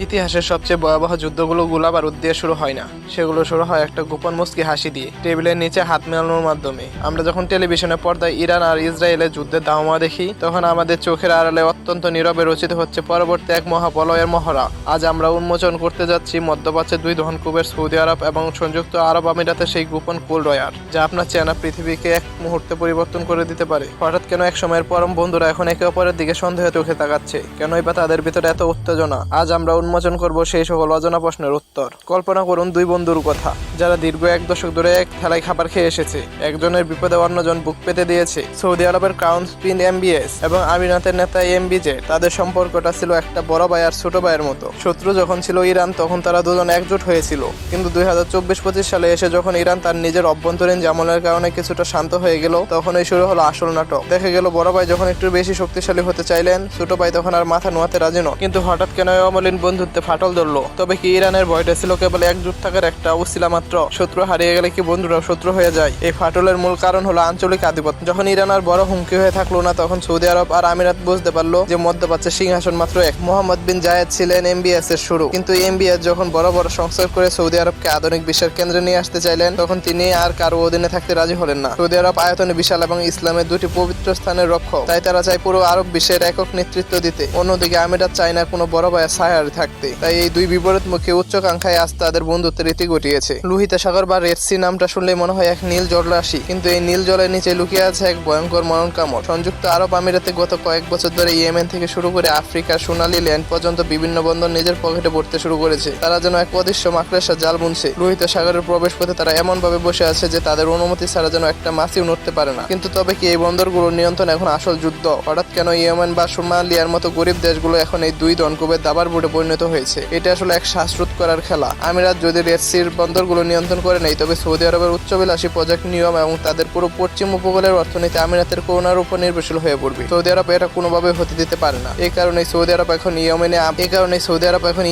ইতিহাসের সবচেয়ে ভয়াবহ যুদ্ধগুলো গোলাবারুদ দিয়ে শুরু হয় না, সেগুলো শুরু হয় একটা গোপন মুচকি হাসি দিয়ে, টেবিলের নিচে হাত মেলানোর মাধ্যমে। আমরা যখন টেলিভিশনের পর্দায় ইরান আর ইসরায়েলের যুদ্ধের দামামা দেখি, তখন আমাদের চোখের আড়ালে অত্যন্ত নীরবে রচিত হচ্ছে পরবর্তী এক মহাপ্রলয়ের মহড়া। আজ আমরা উন্মোচন করতে যাচ্ছি মধ্যপ্রাচ্যের দুই ধনকুবের সৌদি আরব এবং সংযুক্ত আরব আমিরাতের সেই গোপন কোল্ড ওয়ার, যা আপনার চেনা পৃথিবীকে এক মুহূর্তে পরিবর্তন করে দিতে পারে। হঠাৎ কেন এক সময়ের পরম বন্ধুরা এখন একে অপরের দিকে সন্দেহে চোখে তাকাচ্ছে? কেনই বা তাদের ভিতরে এত উত্তেজনা? আজ আমরা উন্মোচন করব সেই সকল অজানা প্রশ্নের উত্তর। কল্পনা করুন দুই বন্ধুর কথা, যারা দীর্ঘ এক দশক ধরে এক থালায় খাবার খেয়ে এসেছে। একজনের বিপদে অন্যজন বুক পেতে দিয়েছে। সৌদি আরবের ক্রাউন প্রিন্স এমবিএস এবং আমিরাতের নেতা এমবিজে, তাদের সম্পর্কটা ছিল একটা বড় ভাই আর ছোট ভাইয়ের মতো। শত্রু যখন ছিল ইরান, তখন তারা দুজন একজোট হয়েছিল। কিন্তু 2024-25 সালে এসে যখন ইরান তার নিজের অভ্যন্তরীণ জামলের কারণে কিছুটা শান্ত হয়ে গেল, তখনই শুরু হলো আসল নাটক। দেখা গেল বড় ভাই যখন একটু বেশি শক্তিশালী হতে চাইলেন, ছোট ভাই তখন আর মাথা নোয়াতে রাজি নয়। কিন্তু হঠাৎ কেন অমলিন বন্ধুত্বে ফাটল ধরলো? তবে কি ইরানের ভয়টা ছিল কেবল একজোট থাকার একটা উছিলা মাত্র? শত্রু হারিয়ে গেলে কি বন্ধুরাও শত্রু হয়ে যায়? এই ফাটলের মূল কারণ হলো আঞ্চলিক আধিপত্য। যখন ইরান আর বড় হুমকি হয়ে থাকলো না, তখন সৌদি আরব আর আমিরাত বুঝতে পারলো যে মধ্যপ্রাচ্যের সিংহাসন মাত্র এক। মোহাম্মদ বিন জায়েদ ছিলেন এমবিএস এর শুরু, কিন্তু এমবিএস যখন বড় বড় সংস্কার করে সৌদি আরবকে আধুনিক বিশ্বের কেন্দ্রে নিয়ে আসতে চাইলেন, তখন তিনি আর কারো অধীনে থাকতে রাজি হলেন না। সৌদি আরব আয়তনে বিশাল এবং ইসলামের দুটি পবিত্র স্থানের রক্ষক, তাই তারা চায় পুরো আরব বিশ্বের একক নেতৃত্ব দিতে। অন্যদিকে আমিরাত চায় না কোনো বড় ভাইয়ের ছায়ার থাকতে। তাই এই দুই বিপরীতমুখী উচ্চাকাঙ্ক্ষায় আজ তাদের বন্ধুত্বের রীতি ঘটিয়েছে। লোহিত সাগর বা রেড সি নামটা শুনলেই মনে হয় এক নীল জলরাশি, কিন্তু এই নীল জলের নিচে লুকিয়ে আছে এক ভয়ঙ্কর মরণ কামড়। সংযুক্ত আরব আমিরাতে গত কয়েক বছর ধরে ইয়েমেন থেকে শুরু করে আফ্রিকার সোনালী ল্যান্ড পর্যন্ত বিভিন্ন বন্দর নিজের পকেটে ভরতে শুরু করেছে। তারা যেন এক অদৃশ্য মাকড়সার জাল বুনছে। লোহিত সাগরের প্রবেশ পথে তারা এমন ভাবে বসে আছে যে তাদের অনুমতি ছাড়া যেন একটা মাছিও নড়তে পারে না। কিন্তু তবে কি এই বন্দরগুলোর নিয়ন্ত্রণ এখন আসল যুদ্ধ? হঠাৎ কেন ইয়েমেন বা সোমালিয়ার মতো গরিব দেশগুলো এখন এই দুই ধনকুবের দাবার বোর্ডে পরিণত হয়েছে? এটা আসলে এক শ্বাসরোধ করার খেলা। আমিরাত যদি রেড সির বন্দরগুলো নিয়ন্ত্রণ করে নেই, তবে সৌদি আরবের উচ্চবিলাসী প্রজেক্ট নিয়ম এবং তাদের পুরো পশ্চিম উপকূলের অর্থনীতি আমিরাতের করোনার উপর নির্ভরশীল হয়ে পড়বে। সৌদি আরব এটা কোনোভাবে হতে দিতে পারে না। এই কারণে সৌদি আরব এখন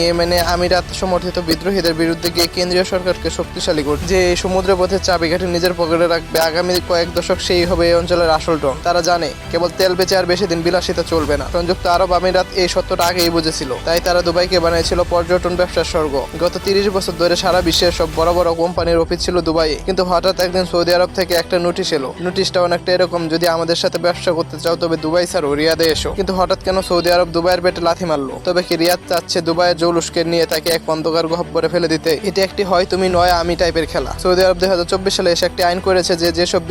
ইয়েমেনে আমিরাত সমর্থিত বিদ্রোহীদের বিরুদ্ধে গিয়ে কেন্দ্রীয় সরকারকে শক্তিশালী করছে, যে এই সমুদ্র পথের চাবিকাঠি নিজের পকেটে রাখবে। আগামী কয়েক দশক সেই হবে এই অঞ্চলের আসল ডন। তারা জানে কেবল তেল বেচে আর বেশি দিন বিলাসিতা চলবে না। সংযুক্ত আরব আমিরাত এই সত্যটা আগেই বুঝেছিল, তাই তারা দুবাইকে বানিয়েছিল পর্যটন ব্যবসার স্বর্গ। গত 30 বছর ধরে সারা বিশ্বের সব বড় বড় কোম্পানির অফিস ছিল দুবাইয়ে। কিন্তু হঠাৎ একদিন সৌদি আরব থেকে একটা নোটিশ এলো। নোটিশটা অনেকটা এরকম, যদি আমাদের সাথে ব্যবসা করতে চাও তবে দুবাই ছাড়ো, রিয়াদে এসো। কিন্তু হঠাৎ কেন সৌদি আরব দুবাইয়ের পেটে লাথি মারলো? তবে কি রিয়াদ চাচ্ছে দুবাইয়ের জৌলুসকে নিয়ে তাকে এক অন্ধকার গহ্বরে ফেলে দিতে? এটা একটি হয় তুমি নয় আমি টাইপের খেলা। সৌদি আরব 2024 সালে এসে একটি আইন করেছে যে যেসব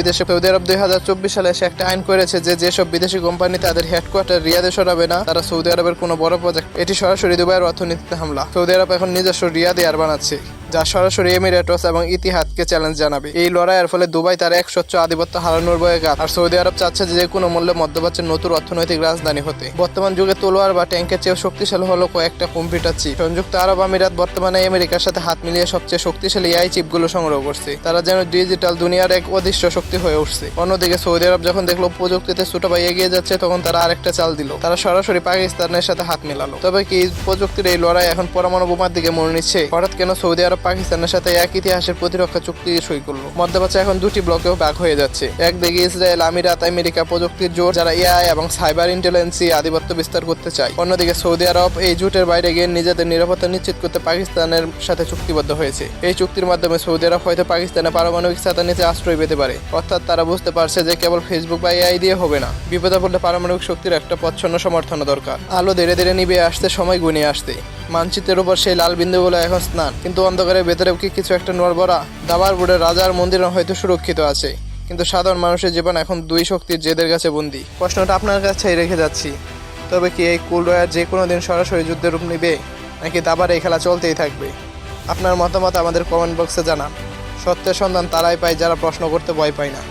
বিদেশি কোম্পানি তাদের হেডকোয়ার্টার রিয়াদে সরাবে না, তারা সৌদি আরবের কোনো বড় প্রজেক্ট। এটি সরাসরি দুবাইয়ের অর্থনীতিতে হামলা। সৌদি আরব এখন নিজস্ব রিয়াদ এয়ার বানাচ্ছে, যা সরাসরি এমিরেটস এবং ইতিহাদকে চ্যালেঞ্জ জানাবে। এই লড়াইয়ের ফলে দুবাই তার এক স্বচ্ছ আধিপত্য হারানোর ভয়ে কাজ। আর সৌদি আরব চাচ্ছে যে কোনো মূল্যে মধ্যপ্রাচ্যের নতুন অর্থনৈতিক রাজধানী হতে। বর্তমান যুগে তলোয়ার বা ট্যাঙ্কের চেয়েও শক্তিশালী হলো কয়েকটা কম্পিউটার চিপ। সংযুক্ত আরব আমিরাত বর্তমানে আমেরিকার সাথে হাত মিলিয়ে সবচেয়ে শক্তিশালী এআই চিপগুলো সংগ্রহ করছে। তারা যেন ডিজিটাল দুনিয়ার এক অদৃশ্য শক্তি হয়ে উঠছে। অন্যদিকে সৌদি আরব যখন দেখলো প্রযুক্তিতে ছোট ভাই এগিয়ে যাচ্ছে, তখন তারা আরেকটা চাল দিল। তারা সরাসরি পাকিস্তানের সাথে হাত মেলালো। তবে কি প্রযুক্তির এই লড়াই এখন পরমাণু বোমার দিকে মোড় নিচ্ছে? হঠাৎ কেন সৌদি আরব পাকিস্তানের সাথে এক ইতিহাসের প্রতিরক্ষা চুক্তি সই করলো? মধ্যপ্রাচ্য এখন দুটি ব্লকেও ভাগ হয়ে যাচ্ছে। একদিকে ইসরায়েল, আমিরাত, আমেরিকা প্রযুক্তির জোট, যারা এআই এবং সাইবার ইন্টেলিজেন্সি আধিপত্য বিস্তার করতে চায়। অন্যদিকে সৌদি আরব এই জোটের বাইরে গিয়ে নিজেদের নিরাপত্তা নিশ্চিত করতে পাকিস্তানের সাথে চুক্তিবদ্ধ হয়েছে। এই চুক্তির মাধ্যমে সৌদি আরব হয়তো পাকিস্তানে পারমাণবিক ছাতা নিতে আশ্রয় পেতে পারে। অর্থাৎ তারা বুঝতে পারছে যে কেবল ফেসবুক বা এআই দিয়ে হবে না, বিপদে পড়লে পারমাণবিক শক্তির একটা প্রচ্ছন্ন সমর্থন দরকার। আলো ধীরে ধীরে নিভে আসতে, সময় গুনিয়ে আসতে। মানচিত্রের উপর সেই লাল বিন্দুগুলো এখন স্নান, কিন্তু অন্ধকারের ভেতরে কি কিছু একটা নড়বড়া? দাবার বোর্ডের রাজার মন্দির হয়তো সুরক্ষিত আছে, কিন্তু সাধারণ মানুষের জীবন এখন দুই শক্তির জেদের কাছে বন্দী। প্রশ্নটা আপনার কাছেই রেখে যাচ্ছি, তবে কি এই কোল্ড ওয়ার যে কোনো দিন সরাসরি যুদ্ধের রূপ নেবে, নাকি দাবার এই খেলা চলতেই থাকবে? আপনার মতামত আমাদের কমেন্ট বক্সে জানান। সত্যের সন্ধান তারাই পায় যারা প্রশ্ন করতে ভয় পায় না।